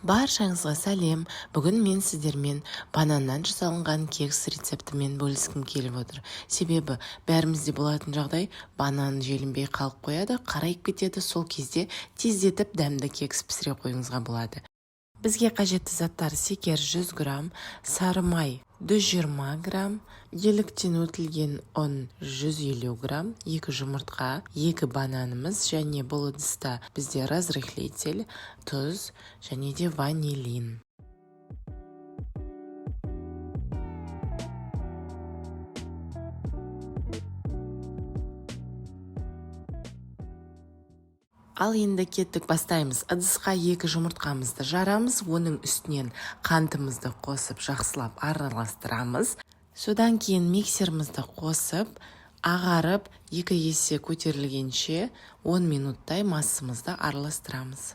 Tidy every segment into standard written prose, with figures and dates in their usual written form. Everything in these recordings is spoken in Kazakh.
Баршаңызға сәлем. Бүгін мен сіздермен бананнан жасалынған кекс рецептімен бөліскім келіп отыр. Себебі бәрімізде болатын жағдай, банан желінбей қалып қояды, қарайып кетеді. Сол кезде тездетіп дәмді кекс пісіре қойыңызға болады. Бізге қажетті заттар: секер 100 грамм, сары май 120 грамм, еліктен өтілген ұн 150 грамм, 2 жұмыртқа, 2 бананымыз және бұл ыдыста бізде разрыхлитель, тұз және де ванилин. Ал енді кеттік, бастаймыз. Ыдысқа 2 жұмыртқамызды жарамыз, оның үстінен қантымызды қосып жақсылап араластырамыз. Содан кейін миксерімізді қосып, ағарып 2 есе көтерілгенше 10 минуттай массамызды араластырамыз.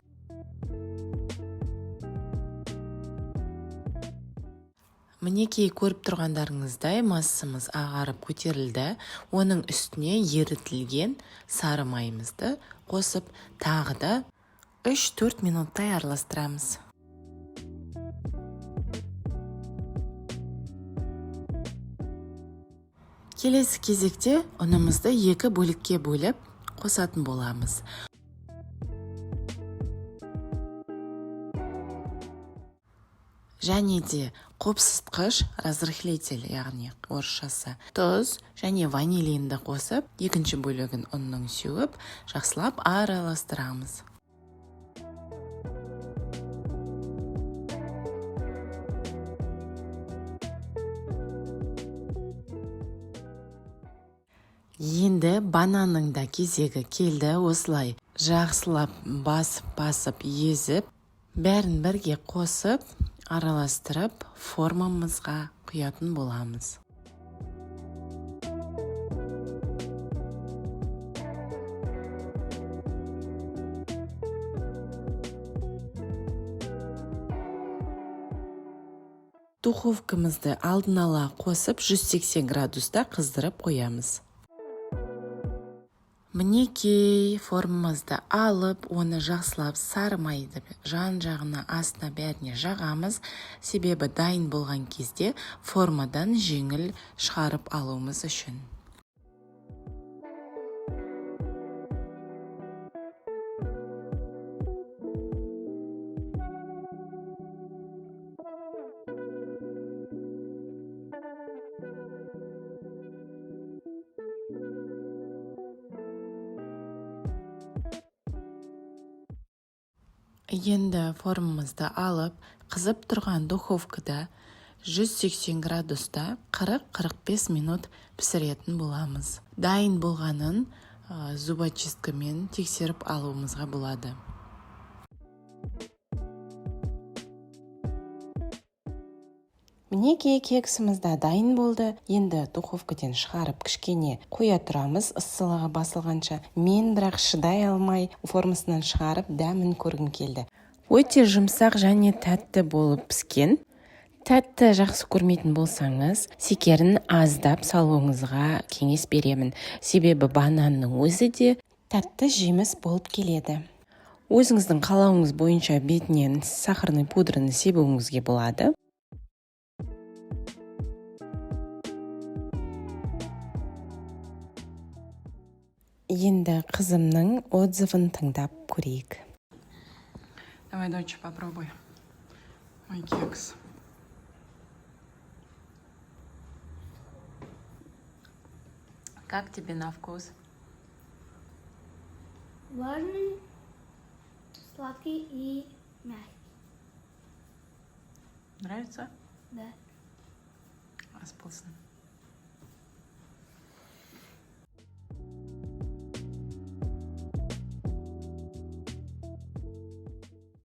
Мінекей, көріп тұрғандарыңыздай массамыз ағарып көтерілді. Оның үстіне ерітілген сары майымызды қосып, тағы да 3-4 минуттай араластырамыз. Келесі кезекте ұнымызды 2 бөлікке бөліп қосатын боламыз. Және де қопсытқыш, разрыхлитель, яғни орысшасы, тұз және ванилинді қосып, екінші бөлігін ұнның сеуіп, жақсылап араластырамыз. Енді бананның да кезегі келді. Осылай жақсылап басып езіп, бәрін бірге қосып, араластырып, формамызға құятын боламыз. Духовкамызды алдын ала қосып, 180 градуста қыздырып қоямыз. Мінекей, формамызды алып, оны жақсылап сары майды жан-жағына, астына бәріне жағамыз. Себебі дайын болған кезде формадан жеңіл шығарып алуымыз үшін. Енді формамызды алып, қызып тұрған духовкада 180 градуста 40-45 минут пісіретін боламыз. Дайын болғанын зубочисткамен тексеріп алуымызға болады. Мінекей, кексімізді дайын болды. Енді духовкадан шығарып кішкене қоя тұрамыз, ысылығы басылғанша. Мен бірақ шыдай алмай формасынан шығарып дәмін көргім келді. Өте жұмсақ және тәтті болып піскен. Тәтті жақсы көрмейтін болсаңыз, секерін аздап салуыңызға кеңес беремін. Себебі бананның өзі де тәтті жеміс болып келеді. Өзіңіздің қалауыңыз бойынша бетінен сахарный пудраны себуіңізге болады. Енді қызымның отзывын тыңдап көрейік. Давай, дочь, попробуй мой кекс. Как тебе на вкус? Влажный, сладкий и мягкий. Нравится? Да. Распылся.